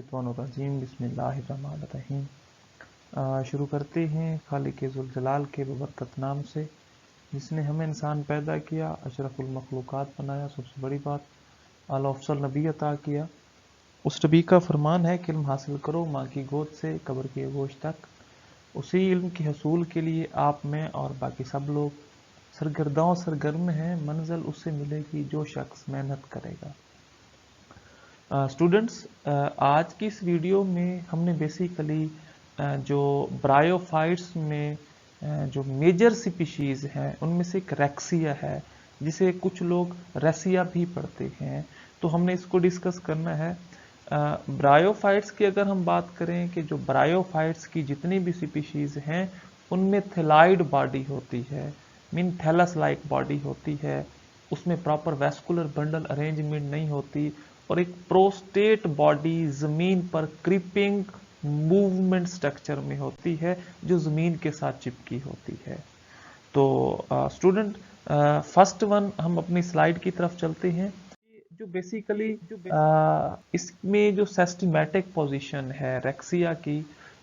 मिनश्शैतानिर्रजीम बिस्मिल्लाहिर्रहमानिर्रहीम। शुरू करते हैं खालिक ज़ुल जलाल के बबरकत नाम से, जिसने हमें इंसान पैदा किया, अशरफुल मखलूक़ात बनाया, सबसे बड़ी बात आला अफ़ज़ल नबी अता किया। उस नबी का फरमान है कि इल्म हासिल करो माँ की गोद से कब्र की गोश तक। उसी इल्म के हसूल के लिए आप में और बाकी सब लोग सरगर्म हैं। मंजिल उससे मिलेगी जो शख्स मेहनत करेगा। स्टूडेंट्स, आज की इस वीडियो में हमने बेसिकली जो ब्रायोफाइट्स में जो मेजर स्पीशीज़ हैं उनमें से एक रेक्सिया है, जिसे कुछ लोग रेसिया भी पढ़ते हैं, तो हमने इसको डिस्कस करना है। ब्रायोफाइट्स की अगर हम बात करें कि जो ब्रायोफाइट्स की जितनी भी स्पीशीज़ हैं उनमें थैलाइड बॉडी होती है, मीन थैलस लाइक बॉडी होती है, उसमें प्रॉपर वैस्कुलर बंडल अरेंजमेंट नहीं होती और एक प्रोस्टेट बॉडी ज़मीन पर क्रीपिंग मूवमेंट स्ट्रक्चर में होती है जो ज़मीन के साथ चिपकी होती है। तो स्टूडेंट, फर्स्ट वन हम अपनी स्लाइड की तरफ चलते हैं। जो बेसिकली इसमें जो सिस्टमैटिक पोजीशन है रेक्सिया की,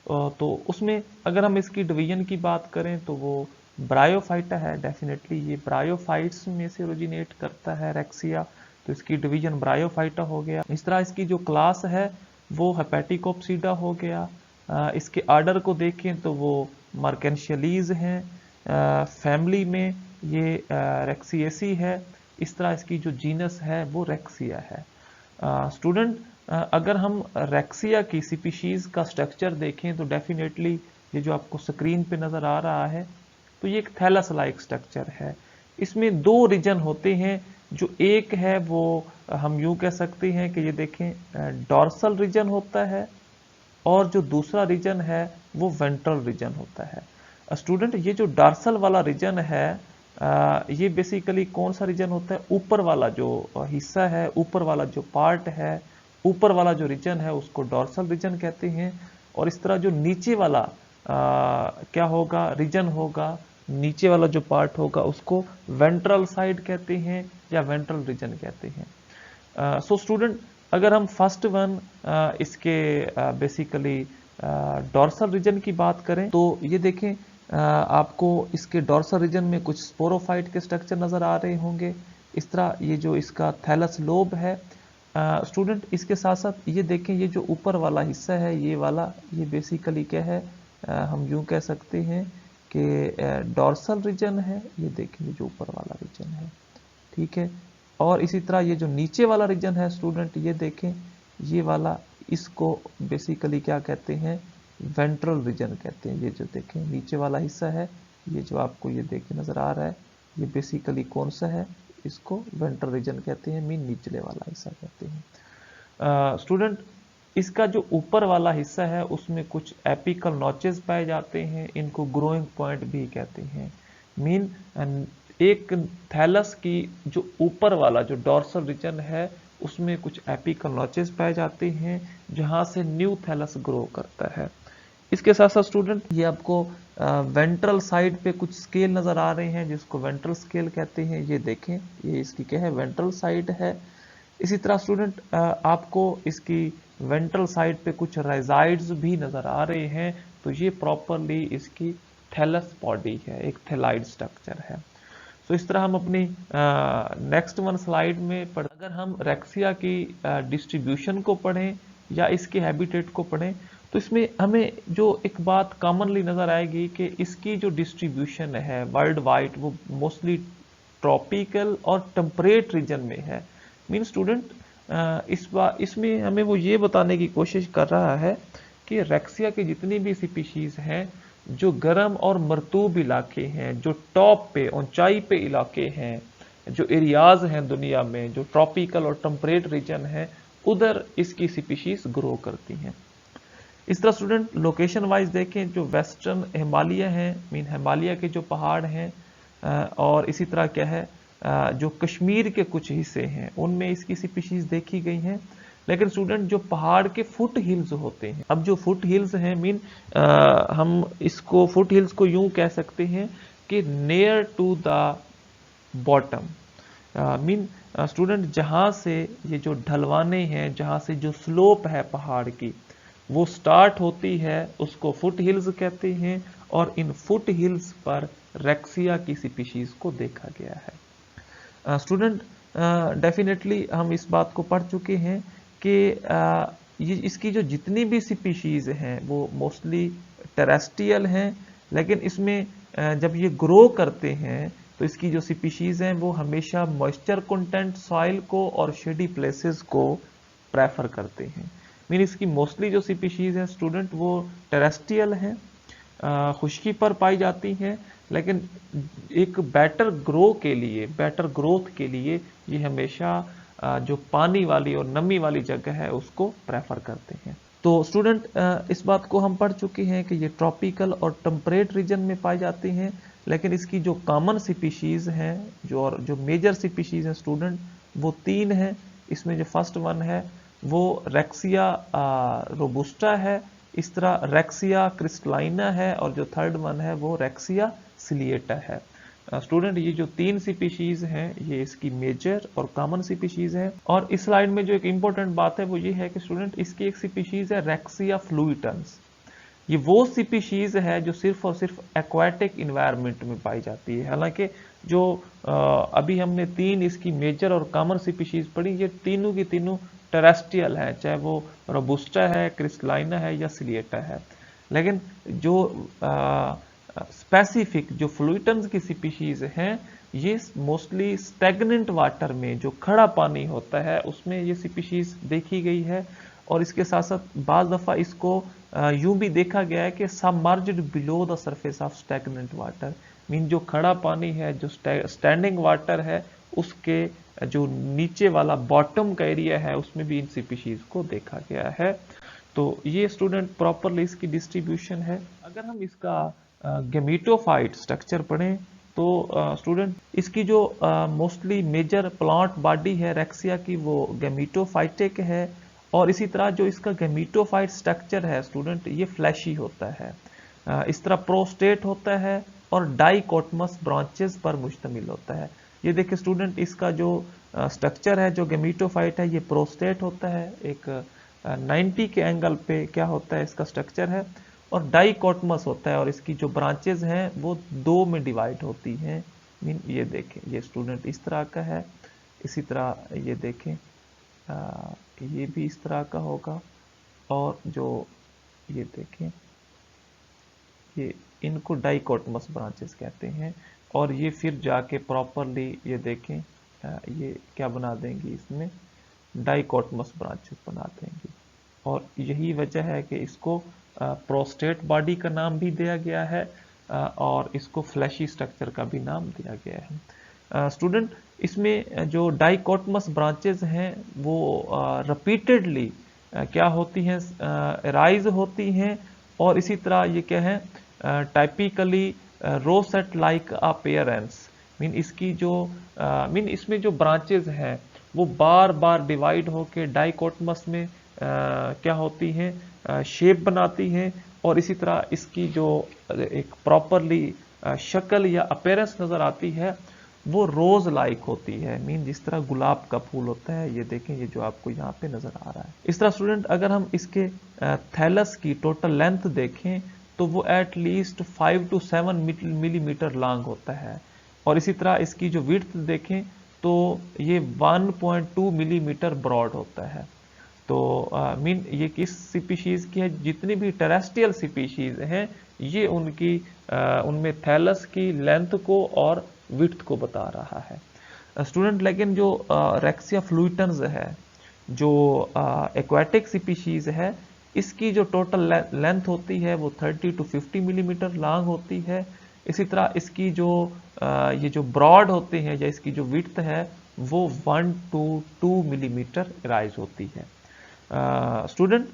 तो उसमें अगर हम इसकी डिवीजन की बात करें तो वो ब्रायोफाइटा है। डेफिनेटली ये ब्रायोफाइट्स में से ओरिजिनेट करता है रेक्सिया, तो इसकी डिवीजन ब्रायोफाइटा हो गया। इस तरह इसकी जो क्लास है वो हेपेटिकोप्सिडा हो गया। इसके आर्डर को देखें तो वो मर्केंशियलीज हैं। फैमिली में ये रेक्सिएसी है। इस तरह इसकी जो जीनस है वो रेक्सिया है। स्टूडेंट, अगर हम रेक्सिया की स्पीशीज़ का स्ट्रक्चर देखें तो डेफिनेटली ये जो आपको स्क्रीन पे नज़र आ रहा है, तो ये एक थैलस लाइक स्ट्रक्चर है। इसमें दो रीजन होते हैं। जो एक है वो हम यूं कह सकते हैं कि ये देखें डॉर्सल रीजन होता है, और जो दूसरा रीजन है वो वेंट्रल रीजन होता है। स्टूडेंट, ये जो डॉर्सल वाला रीजन है, ये बेसिकली कौन सा रीजन होता है? ऊपर वाला जो हिस्सा है, ऊपर वाला जो पार्ट है, ऊपर वाला जो रीजन है उसको डॉर्सल रीजन कहते हैं। और इस तरह जो नीचे वाला क्या होगा, रीजन होगा, नीचे वाला जो पार्ट होगा उसको वेंट्रल साइड कहते हैं या वेंट्रल रीजन कहते हैं। सो स्टूडेंट, अगर हम फर्स्ट वन इसके बेसिकली डॉर्सल रीजन की बात करें तो ये देखें, आपको इसके डॉर्सल रीजन में कुछ स्पोरोफाइट के स्ट्रक्चर नज़र आ रहे होंगे। इस तरह ये जो इसका थैलस लोब है। स्टूडेंट, इसके साथ साथ ये देखें, ये जो ऊपर वाला हिस्सा है ये वाला, ये बेसिकली क्या है, हम यूं कह सकते हैं कि डॉर्सल रीजन है। ये देखें, ये जो ऊपर वाला रीजन है, ठीक है। और इसी तरह ये जो नीचे वाला रीजन है स्टूडेंट, ये देखें, ये वाला, इसको बेसिकली क्या कहते हैं, वेंट्रल रीजन कहते हैं। ये जो देखें नीचे वाला हिस्सा है, ये जो आपको ये देखें नज़र आ रहा है, ये बेसिकली कौन सा है, इसको वेंट्रल रीजन कहते हैं, मीन निचले वाला हिस्सा कहते हैं। स्टूडेंट, इसका जो ऊपर वाला हिस्सा है उसमें कुछ एपिकल नॉचेस पाए जाते हैं, इनको ग्रोइंग पॉइंट भी कहते हैं। मीन एक थैलस की जो ऊपर वाला जो डॉर्सल रीजन है उसमें कुछ एपिकल नॉचेस पाए जाते हैं जहां से न्यू थैलस ग्रो करता है। इसके साथ साथ स्टूडेंट, ये आपको वेंट्रल साइड पे कुछ स्केल नज़र आ रहे हैं जिसको वेंट्रल स्केल कहते हैं। ये देखें, ये इसकी क्या है, वेंट्रल साइड है। इसी तरह स्टूडेंट, आपको इसकी वेंट्रल साइड पे कुछ राइजाइड्स भी नज़र आ रहे हैं, तो ये प्रॉपरली इसकी थैलस बॉडी है, एक थैलाइड स्ट्रक्चर है। तो इस तरह हम अपनी नेक्स्ट वन स्लाइड में पढ़, अगर हम रेक्सिया की डिस्ट्रीब्यूशन को पढ़ें या इसके हैबिटेट को पढ़ें तो इसमें हमें जो एक बात कॉमनली नज़र आएगी कि इसकी जो डिस्ट्रीब्यूशन है वर्ल्ड वाइड वो मोस्टली ट्रॉपिकल और टेम्परेट रीजन में है। मीन स्टूडेंट, इसमें हमें वो ये बताने की कोशिश कर रहा है कि रेक्सिया की जितनी भी स्पीशीज़ हैं जो गर्म और मरतूब इलाके हैं, जो टॉप पे ऊंचाई पे इलाके हैं, जो एरियाज हैं दुनिया में जो ट्रॉपिकल और टेम्परेट रीजन है, उधर इसकी स्पीशीज ग्रो करती हैं। इस तरह स्टूडेंट, लोकेशन वाइज देखें, जो वेस्टर्न हिमालय हैं, मीन हिमालय के जो पहाड़ हैं, और इसी तरह क्या है, जो कश्मीर के कुछ हिस्से हैं उनमें इसकी स्पीशीज देखी गई हैं। लेकिन स्टूडेंट, जो पहाड़ के फुट हिल्स होते हैं, अब जो फुट हिल्स हैं, मीन हम इसको फुट हिल्स को यूं कह सकते हैं कि near to the bottom, mean student जहाँ से ये जो ढलवाने हैं, जहाँ से जो स्लोप है पहाड़ की वो स्टार्ट होती है, उसको फुट हिल्स कहते हैं, और इन फुट हिल्स पर रेक्सिया की स्पीशीज को देखा गया है। स्टूडेंट डेफिनेटली हम इस बात को पढ़ चुके हैं कि ये इसकी जो जितनी भी स्पीशीज हैं वो मोस्टली टेरेस्ट्रियल हैं, लेकिन इसमें जब ये ग्रो करते हैं तो इसकी जो स्पीशीज हैं वो हमेशा मॉइस्चर कंटेंट सॉइल को और शेडी प्लेसेस को प्रेफर करते हैं। मीन इसकी मोस्टली जो स्पीशीज हैं स्टूडेंट वो टेरेस्ट्रियल हैं, खुश्की पर पाई जाती हैं, लेकिन एक बेटर ग्रोथ के लिए ये हमेशा जो पानी वाली और नमी वाली जगह है उसको प्रेफर करते हैं। तो स्टूडेंट इस बात को हम पढ़ चुके हैं कि ये ट्रॉपिकल और टेम्परेट रीजन में पाई जाती हैं, लेकिन इसकी जो कॉमन स्पीशीज हैं जो मेजर स्पीशीज हैं स्टूडेंट वो 3 हैं। इसमें जो फर्स्ट वन है वो रेक्सिया रोबुस्टा है, इस तरह रेक्सिया क्रिस्टलाइना है, और जो थर्ड वन है वो रेक्सिया सिलिएटा है। स्टूडेंट ये जो 3 स्पीशीज हैं ये इसकी मेजर और कॉमन स्पीशीज हैं। और इस स्लाइड में जो एक इंपॉर्टेंट बात है वो ये है कि स्टूडेंट इसकी एक स्पीशीज है रेक्सिया फ्लूइटन्स। ये वो स्पीशीज है जो सिर्फ और सिर्फ एक्वाटिक इन्वायरमेंट में पाई जाती है। हालांकि जो अभी हमने 3 इसकी मेजर और कॉमन स्पीशीज पढ़ी, ये तीनों की तीनों टेरेस्ट्रियल है, चाहे वो रोबुस्टा है, क्रिस्टलाइना है या सिलिएटा है। लेकिन जो स्पेसिफिक जो फ्लूइटन्स की स्पीशीज हैं ये मोस्टली स्टैग्नेंट वाटर में, जो खड़ा पानी होता है उसमें ये स्पीशीज देखी गई है। और इसके साथ साथ बाज दफा इसको यूं भी देखा गया है कि submerged below the surface of stagnant water, mean जो खड़ा पानी है, जो स्टैंडिंग वाटर है, उसके जो नीचे वाला बॉटम का एरिया है उसमें भी इन स्पीशीज को देखा गया है। तो ये स्टूडेंट प्रॉपरली इसकी डिस्ट्रीब्यूशन है। अगर हम इसका गेमेटोफाइट स्ट्रक्चर पढ़ें तो स्टूडेंट इसकी जो मोस्टली मेजर प्लांट बॉडी है रेक्सिया की वो गेमेटोफाइटिक है, और इसी तरह जो इसका गेमेटोफाइट स्ट्रक्चर है स्टूडेंट ये फ्लैशी होता है। इस तरह प्रोस्टेट होता है और डाइकोटमस ब्रांचेस पर मुश्तमिल होता है। ये देखिए स्टूडेंट इसका जो स्ट्रक्चर है, जो गेमेटोफाइट है, ये प्रोस्टेट होता है, एक 90 के एंगल पे क्या होता है इसका स्ट्रक्चर है, और डाइकोटमस होता है, और इसकी जो ब्रांचेस हैं वो 2 में डिवाइड होती हैं। मीन ये देखें ये स्टूडेंट इस तरह का है, इसी तरह ये देखें ये भी इस तरह का होगा, और जो ये देखें ये इनको डाइकोटमस ब्रांचेस कहते हैं। और ये फिर जाके प्रॉपरली ये देखें ये क्या बना देंगी, इसमें डाइकोटमस ब्रांचेस बना देंगी। और यही वजह है कि इसको प्रोस्टेट बॉडी का नाम भी दिया गया है और इसको फ्लैशी स्ट्रक्चर का भी नाम दिया गया है। स्टूडेंट इसमें जो डाइकोटमस ब्रांचेस हैं वो रिपीटेडली क्या होती हैं, राइज होती हैं, और इसी तरह ये क्या है typically rosette like appearance. Mean इसकी जो मीन इसमें जो ब्रांचेस हैं वो बार बार डिवाइड होके डाइकोटमस में क्या होती हैं, शेप बनाती हैं, और इसी तरह इसकी जो एक प्रॉपरली शक्ल या अपीयरेंस नजर आती है वो रोज लाइक होती है। मीन जिस तरह गुलाब का फूल होता है, ये देखें ये जो आपको यहाँ पे नजर आ रहा है। इस तरह स्टूडेंट अगर हम इसके थैलस की टोटल लेंथ देखें तो वो at least 5 to 7 millimetre long होता है, और इसी तरह इसकी जो विड्थ देखें तो ये 1.2 मिलीमीटर ब्रॉड होता है। तो मीन ये किस स्पीशीज की है, जितनी भी टेरेस्ट्रियल स्पीशीज हैं ये उनकी उनमें थैलस की लेंथ को और विड्थ को बता रहा है। स्टूडेंट लेकिन जो रेक्सिया फ्लूइटन्स है, जो एक्वाटिक स्पीशीज है, इसकी जो टोटल लेंथ होती है वो 30 to 50 मिलीमीटर लॉन्ग होती है। इसी तरह इसकी जो ये जो ब्रॉड होते हैं या इसकी जो विड्थ है वो 1 to 2 मिलीमीटर राइज होती है। स्टूडेंट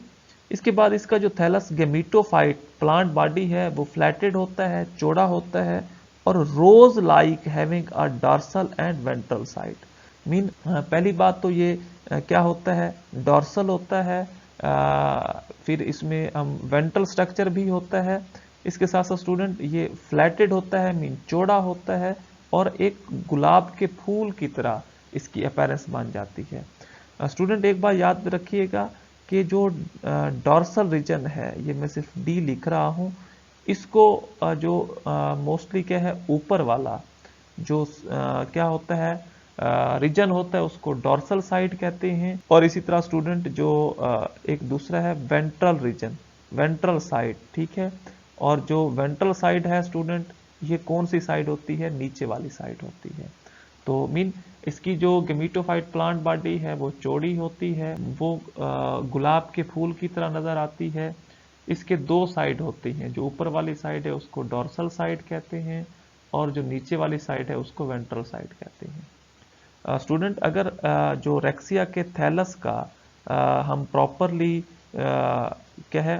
इसके बाद इसका जो थैलस गेमेटोफाइट प्लांट बॉडी है वो फ्लैटेड होता है, चौड़ा होता है, और rose like having a dorsal and ventral side. Mean पहली बात तो ये क्या होता है, डॉर्सल होता है, फिर इसमें हम वेंट्रल स्ट्रक्चर भी होता है। इसके साथ साथ स्टूडेंट ये फ्लैटेड होता है, मीन चौड़ा होता है, और एक गुलाब के फूल की तरह इसकी अपीयरेंस बन जाती है। स्टूडेंट एक बार याद रखिएगा कि जो डॉर्सल रीजन है, ये मैं सिर्फ डी लिख रहा हूँ, इसको जो मोस्टली क्या है, ऊपर वाला जो क्या होता है रीजन होता है उसको डॉर्सल साइड कहते हैं। और इसी तरह स्टूडेंट जो एक दूसरा है वेंट्रल रीजन, वेंट्रल साइड, ठीक है। और जो वेंट्रल साइड है स्टूडेंट, ये कौन सी साइड होती है, नीचे वाली साइड होती है। तो मीन इसकी जो गेमेटोफाइट प्लांट बॉडी है वो चौड़ी होती है, वो गुलाब के फूल की तरह नजर आती है। इसके दो साइड होती हैं, जो ऊपर वाली साइड है उसको डॉर्सल साइड कहते हैं और जो नीचे वाली साइड है उसको वेंट्रल साइड कहते हैं। स्टूडेंट अगर जो रेक्सिया के थैलस का हम प्रॉपरली क्या है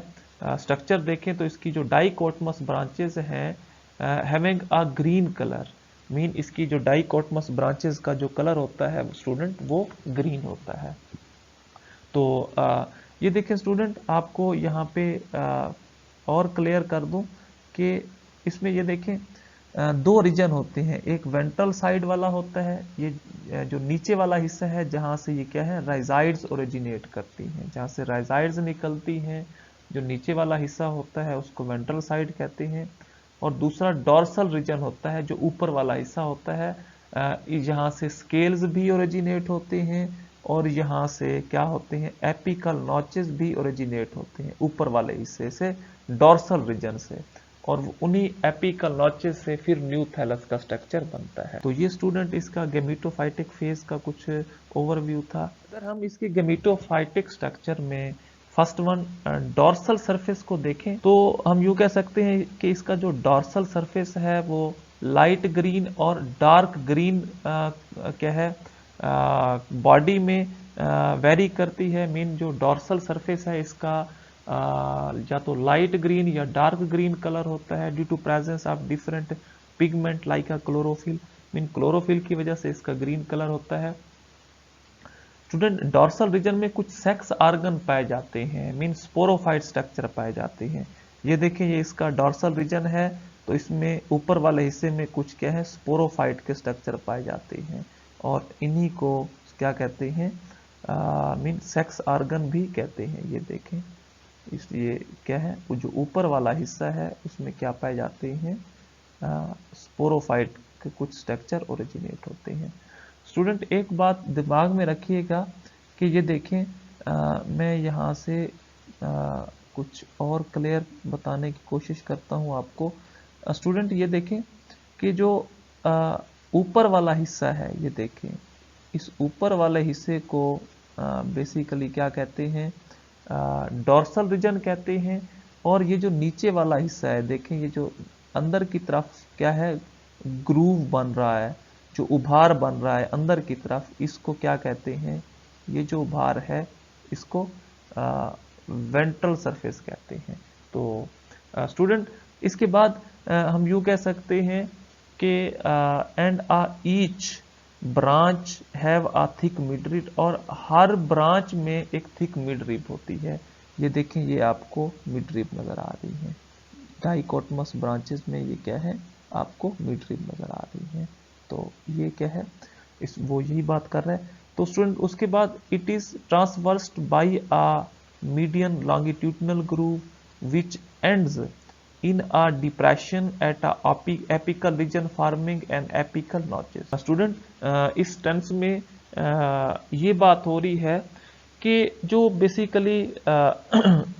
स्ट्रक्चर देखें तो इसकी जो डाइकोटमस ब्रांचेस हैं having a green colour, mean इसकी जो डाइकोटमस ब्रांचेस का जो कलर होता है स्टूडेंट वो ग्रीन होता है। तो ये देखें स्टूडेंट, आपको यहाँ पे और क्लियर कर दूं कि इसमें ये देखें दो रीजन होते हैं, एक वेंट्रल साइड वाला होता है, ये जो नीचे वाला हिस्सा है जहाँ से ये क्या है राइजाइड्स ओरिजिनेट करती हैं, जहाँ से राइजाइड्स निकलती हैं, जो नीचे वाला हिस्सा होता है उसको वेंट्रल साइड कहते हैं। और दूसरा डॉर्सल रीजन होता है, जो ऊपर वाला हिस्सा होता है, यहाँ से स्केल्स भी ओरिजिनेट होते हैं और यहाँ से क्या होते हैं एपिकल नॉचेस भी ओरिजिनेट होते हैं ऊपर वाले हिस्से से, डॉर्सल रीजन से, और उन्हीं एपिकल नॉचेस से फिर न्यू थैलस का स्ट्रक्चर बनता है। तो ये स्टूडेंट इसका गेमेटोफाइटिक फेज का कुछ ओवरव्यू था। अगर हम इसके गेमेटोफाइटिक स्ट्रक्चर में फर्स्ट वन डॉर्सल सरफेस को देखें तो हम यूं कह सकते हैं कि इसका जो डॉर्सल सरफेस है वो लाइट ग्रीन और डार्क ग्रीन क्या है बॉडी में वेरी करती है। मीन जो डॉर्सल सरफेस है इसका या तो लाइट ग्रीन या डार्क ग्रीन कलर होता है due to presence of different pigment like a chlorophyll, mean chlorophyll की वजह से इसका ग्रीन कलर होता है। स्टूडेंट डॉर्सल रीजन में कुछ सेक्स ऑर्गन पाए जाते हैं, मीन स्पोरोफाइट स्ट्रक्चर पाए जाते हैं। ये देखें, ये इसका डॉर्सल रीजन है तो इसमें ऊपर वाले हिस्से में कुछ क्या है स्पोरोफाइट के स्ट्रक्चर पाए जाते हैं और इन्हीं को क्या कहते हैं मीन सेक्स ऑर्गन भी कहते हैं। ये देखें, इसलिए क्या है वो जो ऊपर वाला हिस्सा है उसमें क्या पाए जाते हैं स्पोरोफाइट के कुछ स्ट्रक्चर ओरिजिनेट होते हैं। स्टूडेंट एक बात दिमाग में रखिएगा कि ये देखें मैं यहाँ से कुछ और क्लियर बताने की कोशिश करता हूँ आपको। स्टूडेंट ये देखें कि जो ऊपर वाला हिस्सा है, ये देखें इस ऊपर वाले हिस्से को बेसिकली क्या कहते हैं डॉर्सल रीजन कहते हैं। और ये जो नीचे वाला हिस्सा है देखें, ये जो अंदर की तरफ क्या है ग्रूव बन रहा है, जो उभार बन रहा है अंदर की तरफ, इसको क्या कहते हैं, ये जो उभार है इसको वेंट्रल सरफेस कहते हैं। तो स्टूडेंट इसके बाद हम यूं कह सकते हैं कि and each branch have a thick midrib, और हर ब्रांच में एक थिक मिडरिप होती है। ये देखें, ये आपको मिडरिप नजर आ रही है, डाइकोटमस ब्रांचेस में ये क्या है आपको मिडरिप नजर आ रही है। तो ये क्या है वो यही बात कर रहा है। तो स्टूडेंट उसके बाद it is transversed by a median longitudinal groove which ends in a depression at a apical region forming an apical notches। Student इस टेंस में ये बात हो रही है कि जो बेसिकली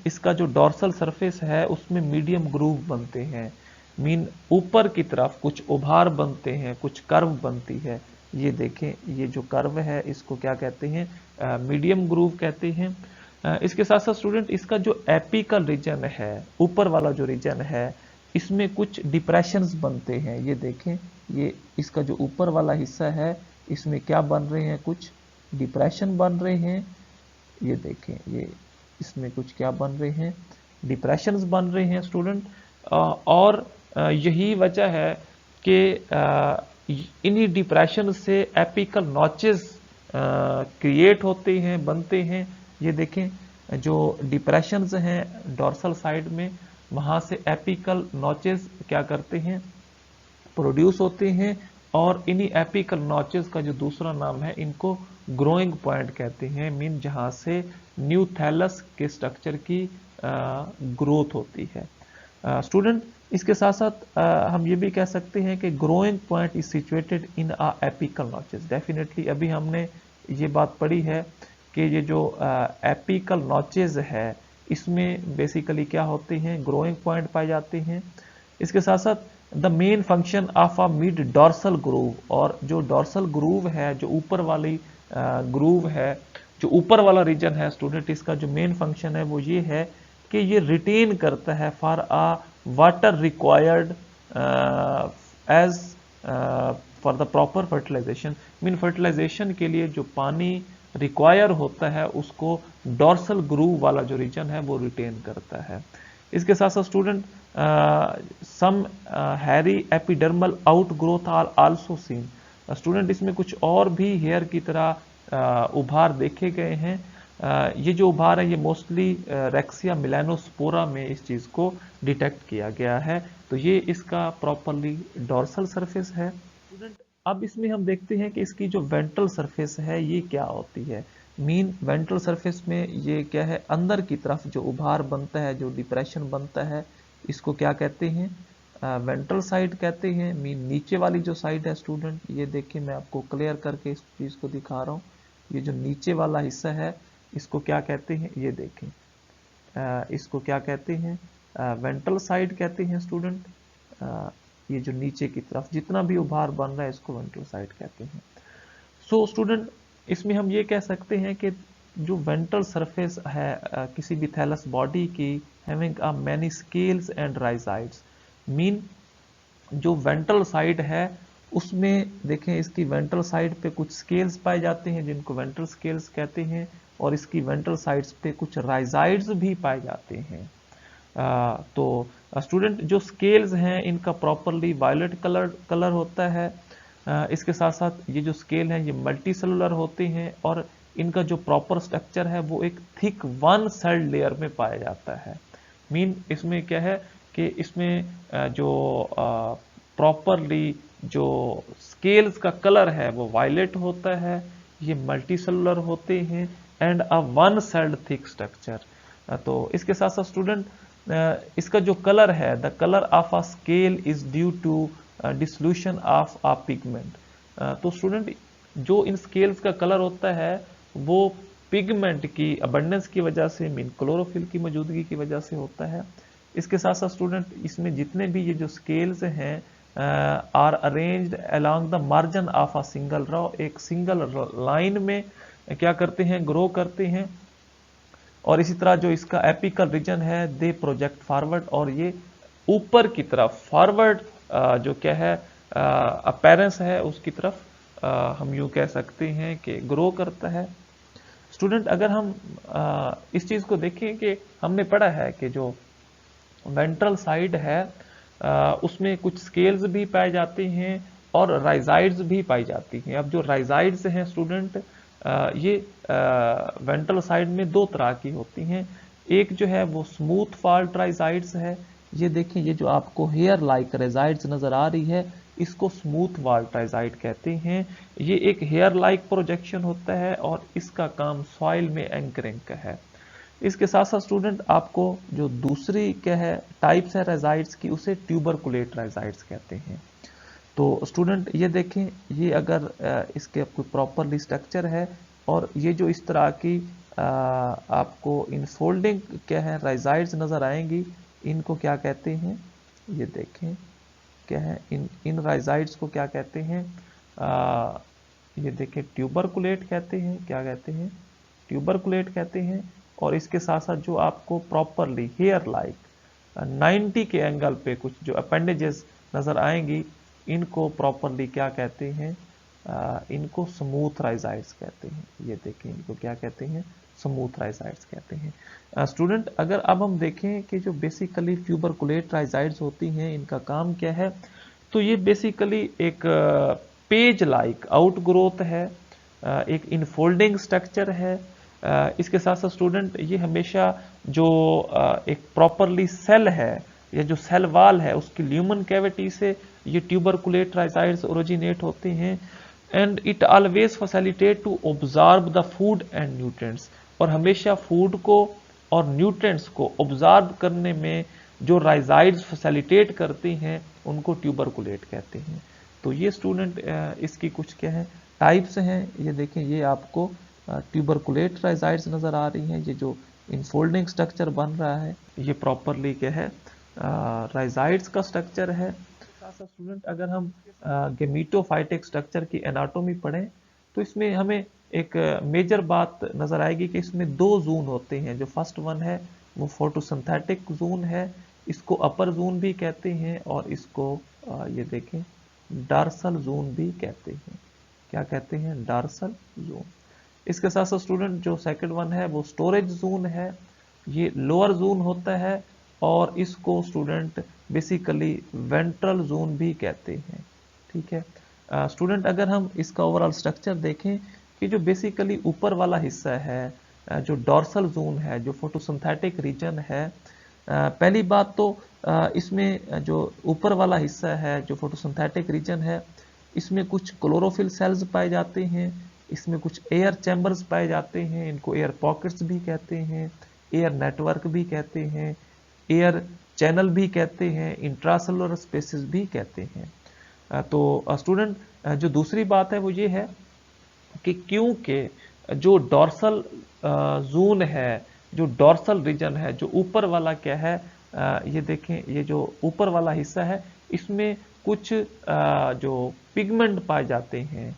इसका जो डॉर्सल सरफेस है उसमें मीडियम ग्रूव बनते हैं, मीन ऊपर की तरफ कुछ उभार बनते हैं, कुछ कर्व बनती है। ये देखें, ये जो कर्व है इसको क्या कहते हैं मीडियम ग्रूव कहते हैं। इसके साथ साथ स्टूडेंट इसका जो एपिकल रीजन है, ऊपर वाला जो रीजन है, इसमें कुछ डिप्रेशंस बनते हैं। ये देखें, ये इसका जो ऊपर वाला हिस्सा है इसमें क्या बन रहे हैं, कुछ डिप्रेशन बन रहे हैं। ये देखें, ये इसमें कुछ क्या बन रहे हैं डिप्रेशंस बन रहे हैं स्टूडेंट। और यही वजह है कि इन्हीं डिप्रेशन से एपिकल नॉचेस क्रिएट होते हैं, बनते हैं। ये देखें, जो डिप्रेशंस हैं डॉर्सल साइड में, वहां से एपिकल नॉचेस क्या करते हैं प्रोड्यूस होते हैं और इन्हीं एपिकल नॉचेस का जो दूसरा नाम है, इनको ग्रोइंग पॉइंट कहते हैं, मीन जहां से न्यू थैलस के स्ट्रक्चर की ग्रोथ होती है। स्टूडेंट, इसके साथ साथ हम ये भी कह सकते हैं कि growing point is situated in a apical notches. Definitely अभी हमने ये बात पढ़ी है कि ये जो एपिकल नॉचेस है, इसमें बेसिकली क्या होते हैं, ग्रोइंग पॉइंट पाए जाते हैं। इसके साथ साथ the main function of a mid dorsal groove, और जो डॉर्सल ग्रूव है, जो ऊपर वाली ग्रूव है, जो ऊपर वाला रीजन है स्टूडेंट, इसका जो मेन फंक्शन है वो ये है कि ये रिटेन करता है for a water required as for the proper fertilisation. Mean fertilisation के लिए जो पानी रिक्वायर होता है उसको डॉर्सल ग्रूव वाला जो रीजन है वो रिटेन करता है। इसके साथ साथ student some hairy epidermal outgrowth are also seen. Student, इसमें कुछ और भी हेयर की तरह उभार देखे गए हैं। ये जो उभार है ये मोस्टली रेक्सिया मिलेनोस्पोरा में इस चीज को डिटेक्ट किया गया है। तो ये इसका प्रॉपरली डॉर्सल सरफेस है। स्टूडेंट, अब इसमें हम देखते हैं कि इसकी जो वेंट्रल सरफेस है ये क्या होती है। मीन वेंट्रल सरफेस में ये क्या है, अंदर की तरफ जो उभार बनता है, जो डिप्रेशन बनता है, इसको क्या कहते हैं, वेंट्रल साइड कहते हैं। मीन नीचे वाली जो साइड है स्टूडेंट, ये देखिए मैं आपको क्लियर करके इस चीज को दिखा रहा हूँ। ये जो नीचे वाला हिस्सा है इसको क्या कहते हैं, ये देखें, इसको क्या कहते हैं, वेंट्रल साइड कहते हैं स्टूडेंट। ये जो नीचे की तरफ जितना भी उभार बन रहा है इसको वेंट्रल साइड कहते हैं। सो स्टूडेंट, इसमें हम ये कह सकते हैं कि जो वेंट्रल सरफेस है किसी भी थैलस बॉडी की, having a many scales and rhizoids. Mean जो वेंट्रल साइड है उसमें देखें, इसकी वेंट्रल साइड पे कुछ स्केल्स पाए जाते हैं जिनको वेंट्रल स्केल्स कहते हैं, और इसकी वेंट्रल साइड्स पे कुछ राइजाइड्स भी पाए जाते हैं। तो स्टूडेंट, जो स्केल्स हैं इनका प्रॉपरली वायलेट कलर होता है। इसके साथ साथ ये जो स्केल हैं ये मल्टी सेलुलर होते हैं, और इनका जो प्रॉपर स्ट्रक्चर है वो एक थिक वन सेल लेयर में पाया जाता है। मीन इसमें क्या है कि इसमें जो प्रॉपरली जो स्केल्स का कलर है वो वायलेट होता है, ये मल्टी सेलुलर होते हैं and a one celled thick structure. तो इसके साथ साथ स्टूडेंट, इसका जो कलर है, the colour of a scale is due to dissolution of a pigment. तो स्टूडेंट, जो इन स्केल्स का कलर होता है वो पिगमेंट की अबंडेंस की वजह से, मीन क्लोरोफिल की मौजूदगी की वजह से होता है। इसके साथ साथ स्टूडेंट, इसमें जितने भी ये जो स्केल्स हैं are arranged along the margin of a single row, एक सिंगल लाइन में क्या करते हैं, ग्रो करते हैं। और इसी तरह जो इसका एपिकल रीजन है दे प्रोजेक्ट फॉरवर्ड, और ये ऊपर की तरफ फॉरवर्ड जो क्या है अपीयरेंस है उसकी तरफ हम यूं कह सकते हैं कि ग्रो करता है। स्टूडेंट, अगर हम इस चीज को देखें कि हमने पढ़ा है कि जो वेंट्रल साइड है उसमें कुछ स्केल्स भी पाए जाते हैं और राइजाइड्स भी पाई जाती हैं। अब जो राइजाइड्स हैं स्टूडेंट, ये वेंट्रल साइड में दो तरह की होती हैं। एक जो है वो स्मूथ फॉल्ट राइजाइड्स है, ये देखें, ये जो आपको हेयर लाइक राइजाइड्स नजर आ रही है इसको स्मूथ वॉल्ट राइजाइड कहते हैं। ये एक हेयर लाइक प्रोजेक्शन होता है और इसका काम सॉइल में एंकरिंग का है। इसके साथ साथ स्टूडेंट, आपको जो दूसरी क्या है टाइप्स है राइजाइड्स की, उसे ट्यूबरकुलेट राइजाइड्स कहते हैं। तो स्टूडेंट ये देखें, ये अगर इसके आपको प्रॉपरली स्ट्रक्चर है और ये जो इस तरह की आपको इनफोल्डिंग क्या है राइजाइड्स नजर आएंगी, इनको क्या कहते हैं, ये देखें क्या है, इन राइजाइड्स को क्या कहते हैं, ये देखें ट्यूबरकुलेट कहते हैं। क्या कहते हैं, ट्यूबरकुलेट कहते हैं। और इसके साथ साथ जो आपको प्रॉपरली हेयर लाइक 90 के एंगल पे कुछ जो अपेंडेजेस नजर आएंगी, इनको प्रॉपरली क्या कहते हैं, इनको स्मूथ राइजाइड्स कहते हैं। ये देखें, इनको क्या कहते हैं, स्मूथ राइजाइड्स कहते हैं। स्टूडेंट, अगर अब हम देखें कि जो बेसिकली ट्यूबरकुलेट राइजाइड्स होती हैं इनका काम क्या है, तो ये बेसिकली एक पेज लाइक आउटग्रोथ है, एक इनफोल्डिंग स्ट्रक्चर है। इसके साथ साथ स्टूडेंट, ये हमेशा जो एक प्रॉपरली सेल है या जो सेल वाल है उसकी ल्यूमन कैविटी से ये ट्यूबरकुलेट राइजाइड्स ओरिजिनेट होते हैं। And it always facilitate to observe the food and nutrients, और हमेशा फूड को और न्यूट्रिएंट्स को ऑब्जर्व करने में जो राइजाइड्स फैसिलिटेट करते हैं उनको ट्यूबरकुलेट कहते हैं। तो ये स्टूडेंट इसकी कुछ क्या है टाइप्स हैं। ये देखें, ये आपको ट्यूबरकुलेट राइजाइड्स नजर आ रही हैं। ये जो इनफोल्डिंग स्ट्रक्चर बन रहा है ये प्रॉपरली क्या है राइजाइड्स का स्ट्रक्चर है। साथ स्टूडेंट अगर हम गेमीटोफाइटिक स्ट्रक्चर की एनाटॉमी पढ़ें तो इसमें हमें एक मेजर बात नजर आएगी कि इसमें दो जोन होते हैं। जो फर्स्ट वन है वो फोटोसिंथेटिक जोन है, इसको अपर जोन भी कहते हैं, और इसको ये देखें डार्सल जोन भी कहते हैं। क्या कहते हैं? Dorsal zone. इसके साथ साथ स्टूडेंट जो सेकंड वन है वो स्टोरेज जोन है, ये लोअर जोन होता है, और इसको स्टूडेंट बेसिकली वेंट्रल जोन भी कहते हैं। ठीक है स्टूडेंट, अगर हम इसका ओवरऑल स्ट्रक्चर देखें कि जो बेसिकली ऊपर वाला हिस्सा है जो डॉर्सल जोन है, जो फोटोसिंथेटिक रीजन है, पहली बात तो इसमें जो ऊपर वाला हिस्सा है जो फोटोसिंथेटिक रीजन है, इसमें कुछ क्लोरोफिल सेल्स पाए जाते हैं, इसमें कुछ एयर चैम्बर्स पाए जाते हैं, इनको एयर पॉकेट्स भी कहते हैं, एयर नेटवर्क भी कहते हैं, एयर चैनल भी कहते हैं, इंट्रासेलुलर स्पेसेस भी कहते हैं। तो स्टूडेंट जो दूसरी बात है वो ये है कि क्योंकि जो डॉर्सल जोन है, जो डॉर्सल रीजन है, जो ऊपर वाला क्या है ये देखें, ये जो ऊपर वाला हिस्सा है इसमें कुछ जो पिगमेंट पाए जाते हैं,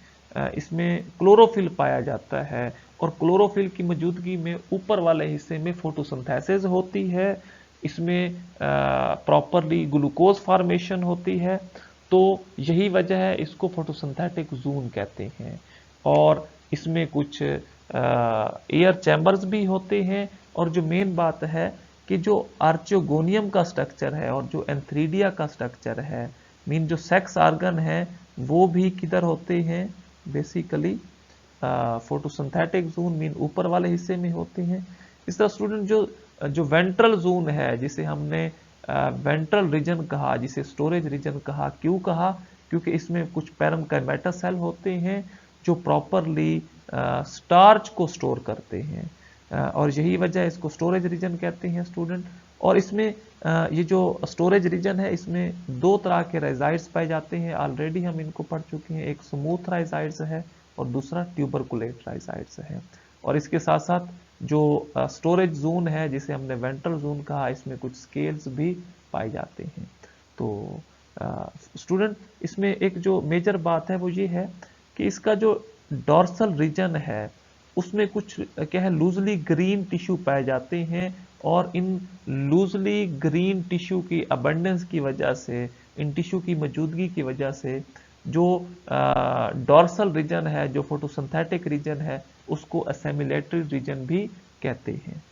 इसमें क्लोरोफिल पाया जाता है, और क्लोरोफिल की मौजूदगी में ऊपर वाले हिस्से में फोटोसिंथेसिस होती है, इसमें प्रॉपरली ग्लूकोज फॉर्मेशन होती है। तो यही वजह है इसको फोटोसिंथेटिक जोन कहते हैं। और इसमें कुछ एयर चैम्बर्स भी होते हैं, और जो मेन बात है कि जो आर्चियोगोनियम का स्ट्रक्चर है और जो एंथ्रीडिया का स्ट्रक्चर है, मीन जो सेक्स ऑर्गन है, वो भी किधर होते हैं? बेसिकली फोटोसिंथेटिक जोन मीन ऊपर वाले हिस्से में होते हैं। इस तरह स्टूडेंट जो वेंट्रल जोन है, जिसे हमने वेंट्रल रीजन कहा, जिसे स्टोरेज रीजन कहा, क्यों कहा? क्योंकि इसमें कुछ पैरेन्काइमेटा सेल होते हैं जो प्रॉपरली स्टार्च को स्टोर करते हैं, और यही वजह है इसको स्टोरेज रीजन कहते हैं स्टूडेंट। और इसमें ये जो स्टोरेज रीजन है इसमें दो तरह के राइजाइड्स पाए जाते हैं, ऑलरेडी हम इनको पढ़ चुके हैं। एक स्मूथ राइजाइड्स है और दूसरा ट्यूबरकुलेट राइजाइड्स है। और इसके साथ साथ जो स्टोरेज जोन है जिसे हमने वेंट्रल जोन कहा, इसमें कुछ स्केल्स भी पाए जाते हैं। तो स्टूडेंट इसमें एक जो मेजर बात है वो ये है कि इसका जो डॉर्सल रीजन है उसमें कुछ क्या है लूजली ग्रीन टिश्यू पाए जाते हैं, और इन लूजली ग्रीन टिश्यू की अबंडेंस की वजह से, इन टिश्यू की मौजूदगी की वजह से जो डॉर्सल रीजन है, जो फोटोसिंथेटिक रीजन है, उसको असेमिलेटरी रीजन भी कहते हैं।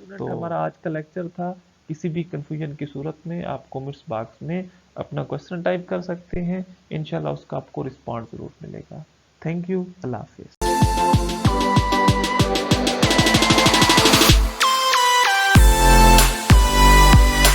तो हमारा आज का लेक्चर था। किसी भी कंफ्यूजन की सूरत में आप कमेंट्स बॉक्स में अपना क्वेश्चन टाइप कर सकते हैं, इंशाल्लाह उसका आपको रिस्पॉन्स जरूर मिलेगा। Thank you, Allah Hafiz.